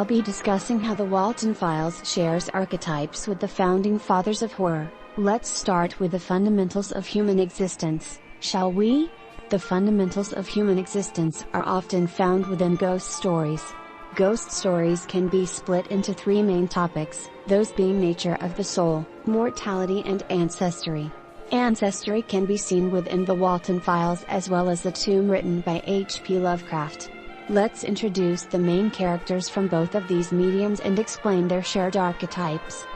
I'll be discussing how the Walten Files shares archetypes with the founding fathers of horror. Let's start with the fundamentals of human existence, shall we? The fundamentals of human existence are often found within ghost stories. Ghost stories can be split into three main topics, those being nature of the soul, mortality and ancestry. Ancestry can be seen within the Walten Files as well as The Tomb written by H.P. Lovecraft. Let's introduce the main characters from both of these mediums and explain their shared archetypes.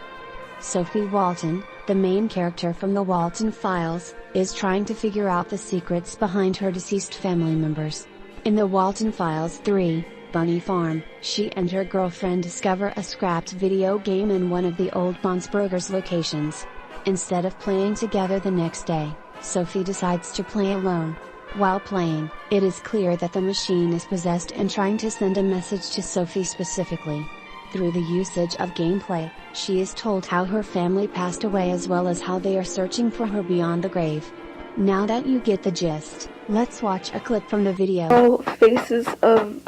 Sophie Walten, the main character from the Walten Files, is trying to figure out the secrets behind her deceased family members. In the Walten Files 3, Bunny Farm, she and her girlfriend discover a scrapped video game in one of the old Bonsberger's locations. Instead of playing together the next day, Sophie decides to play alone. While playing, it is clear that the machine is possessed and trying to send a message to Sophie specifically. Through the usage of gameplay, she is told how her family passed away as well as how they are searching for her beyond the grave. Now that you get the gist, let's watch a clip from the video. Oh, faces of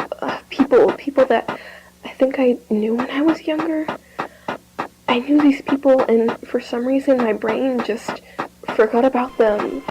people that I think I knew when I was younger. I knew these people and for some reason my brain just forgot about them.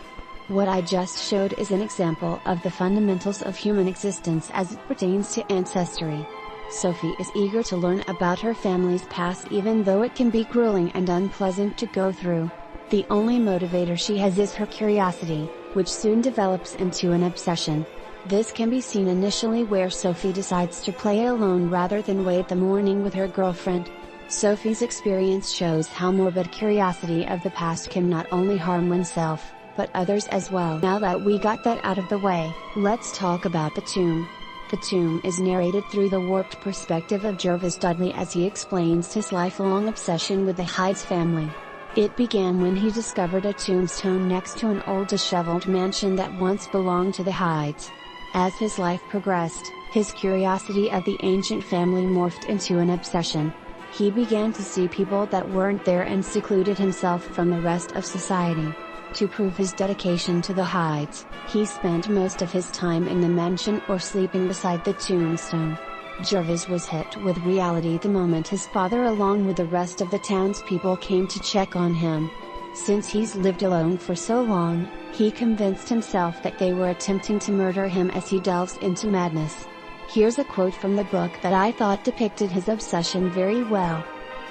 What I just showed is an example of the fundamentals of human existence as it pertains to ancestry. Sophie is eager to learn about her family's past even though it can be grueling and unpleasant to go through. The only motivator she has is her curiosity, which soon develops into an obsession. This can be seen initially where Sophie decides to play alone rather than wait the morning with her girlfriend. Sophie's experience shows how morbid curiosity of the past can not only harm oneself, but others as well. Now that we got that out of the way, let's talk about The Tomb. The Tomb is narrated through the warped perspective of Jervis Dudley as he explains his lifelong obsession with the Hyde's family. It began when he discovered a tombstone next to an old disheveled mansion that once belonged to the Hydes. As his life progressed, his curiosity of the ancient family morphed into an obsession. He began to see people that weren't there and secluded himself from the rest of society. To prove his dedication to the Hydes, he spent most of his time in the mansion or sleeping beside the tombstone. Jervis was hit with reality the moment his father along with the rest of the townspeople came to check on him. Since he's lived alone for so long, he convinced himself that they were attempting to murder him as he delves into madness. Here's a quote from the book that I thought depicted his obsession very well.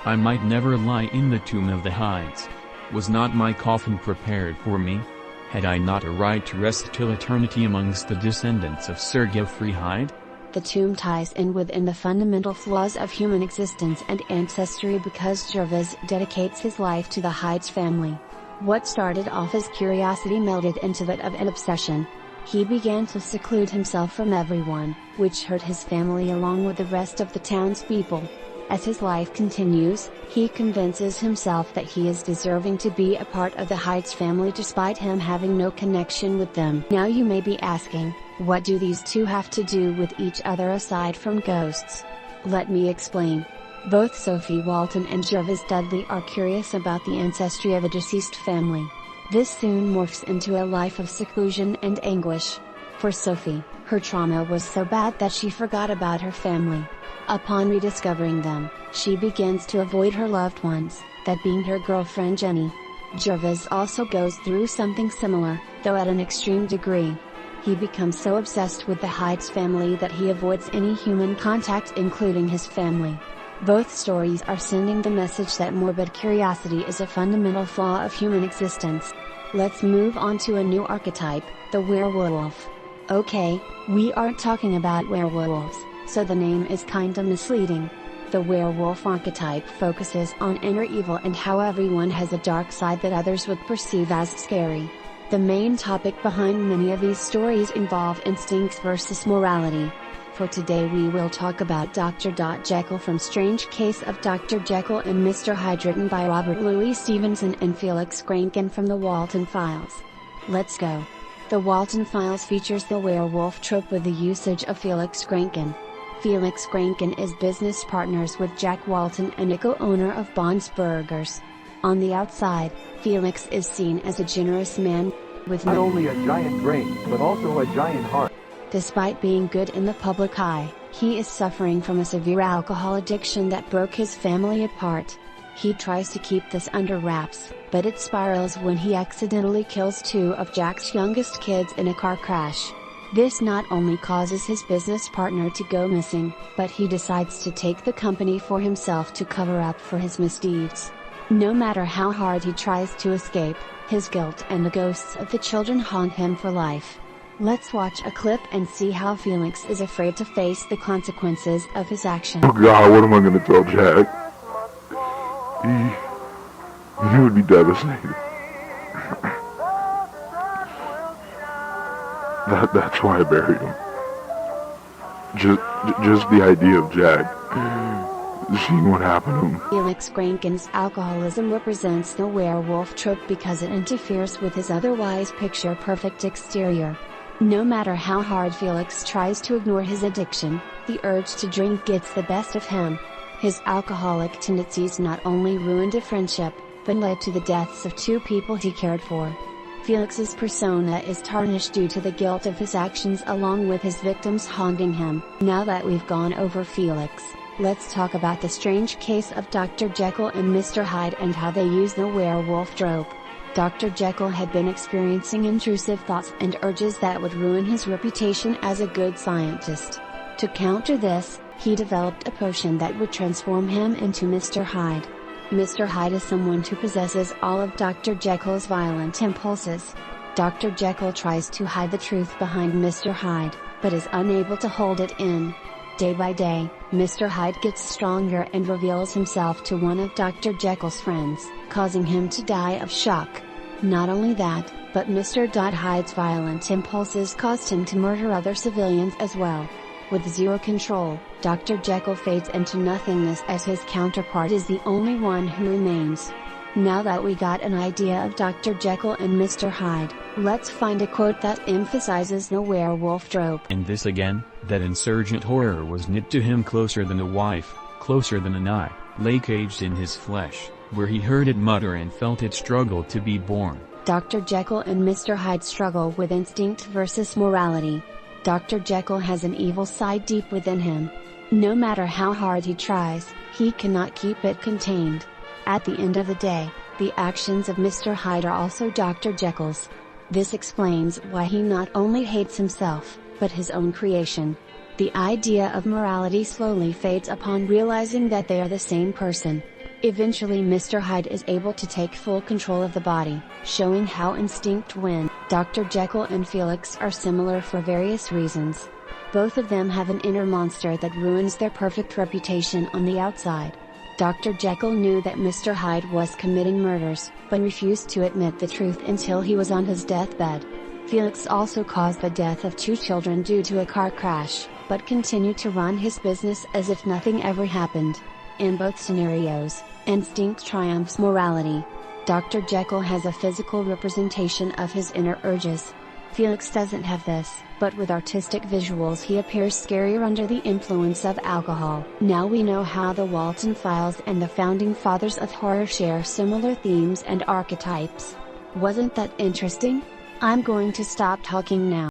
I might never lie in the tomb of the Hydes. Was not my coffin prepared for me? Had I not a right to rest till eternity amongst the descendants of Sir Geoffrey Hyde? The Tomb ties in within the fundamental flaws of human existence and ancestry because Jervis dedicates his life to the Hyde's family. What started off as curiosity melded into that of an obsession. He began to seclude himself from everyone, which hurt his family along with the rest of the townspeople. As his life continues, he convinces himself that he is deserving to be a part of the Hyde's family despite him having no connection with them. Now you may be asking, what do these two have to do with each other aside from ghosts? Let me explain. Both Sophie Walten and Jervis Dudley are curious about the ancestry of a deceased family. This soon morphs into a life of seclusion and anguish. For Sophie, her trauma was so bad that she forgot about her family. Upon rediscovering them, she begins to avoid her loved ones, that being her girlfriend Jenny. Jervis also goes through something similar, though at an extreme degree. He becomes so obsessed with the Hyde's family that he avoids any human contact including his family. Both stories are sending the message that morbid curiosity is a fundamental flaw of human existence. Let's move on to a new archetype, the werewolf. Okay, we aren't talking about werewolves, so the name is kinda misleading. The werewolf archetype focuses on inner evil and how everyone has a dark side that others would perceive as scary. The main topic behind many of these stories involve instincts versus morality. For today we will talk about Dr. Jekyll from Strange Case of Dr. Jekyll and Mr. Hyde written by Robert Louis Stevenson and Felix Kranken from the Walten Files. Let's go. The Walten Files features the werewolf trope with the usage of Felix Kranken. Felix Kranken is business partners with Jack Walten and a co-owner of Bonsberger's. On the outside, Felix is seen as a generous man, with not only a giant brain, but also a giant heart. Despite being good in the public eye, He is suffering from a severe alcohol addiction that broke his family apart. He tries to keep this under wraps, but it spirals when he accidentally kills two of Jack's youngest kids in a car crash. This not only causes his business partner to go missing, but he decides to take the company for himself to cover up for his misdeeds. No matter how hard he tries to escape, his guilt and the ghosts of the children haunt him for life. Let's watch a clip and see how Felix is afraid to face the consequences of his actions. Oh God, what am I gonna tell Jack? He would be devastated. That's why I buried him. Just the idea of Jack seeing what happened to him. Felix Kranken's alcoholism represents the werewolf trope because it interferes with his otherwise picture-perfect exterior. No matter how hard Felix tries to ignore his addiction, the urge to drink gets the best of him. His alcoholic tendencies not only ruined a friendship, but led to the deaths of two people he cared for. Felix's persona is tarnished due to the guilt of his actions along with his victims haunting him. Now that we've gone over Felix, let's talk about the strange case of Dr. Jekyll and Mr. Hyde and how they use the werewolf trope. Dr. Jekyll had been experiencing intrusive thoughts and urges that would ruin his reputation as a good scientist. To counter this, he developed a potion that would transform him into Mr. Hyde. Mr. Hyde is someone who possesses all of Dr. Jekyll's violent impulses. Dr. Jekyll tries to hide the truth behind Mr. Hyde, but is unable to hold it in. Day by day, Mr. Hyde gets stronger and reveals himself to one of Dr. Jekyll's friends, causing him to die of shock. Not only that, but Mr. Hyde's violent impulses caused him to murder other civilians as well. With zero control, Dr. Jekyll fades into nothingness as his counterpart is the only one who remains. Now that we got an idea of Dr. Jekyll and Mr. Hyde, let's find a quote that emphasizes the werewolf trope. And this again, that insurgent horror was knit to him closer than a wife, closer than an eye, lay caged in his flesh, where he heard it mutter and felt it struggle to be born. Dr. Jekyll and Mr. Hyde struggle with instinct versus morality. Dr. Jekyll has an evil side deep within him. No matter how hard he tries, he cannot keep it contained. At the end of the day, the actions of Mr. Hyde are also Dr. Jekyll's. This explains why he not only hates himself, but his own creation. The idea of morality slowly fades upon realizing that they are the same person. Eventually Mr. Hyde is able to take full control of the body, showing how instinct wins. Dr. Jekyll and Felix are similar for various reasons. Both of them have an inner monster that ruins their perfect reputation on the outside. Dr. Jekyll knew that Mr. Hyde was committing murders, but refused to admit the truth until he was on his deathbed. Felix also caused the death of two children due to a car crash, but continued to run his business as if nothing ever happened. In both scenarios, instinct triumphs morality. Dr. Jekyll has a physical representation of his inner urges. Felix doesn't have this, but with artistic visuals he appears scarier under the influence of alcohol. Now we know how the Walten files and the founding fathers of horror share similar themes and archetypes. Wasn't that interesting? I'm going to stop talking now.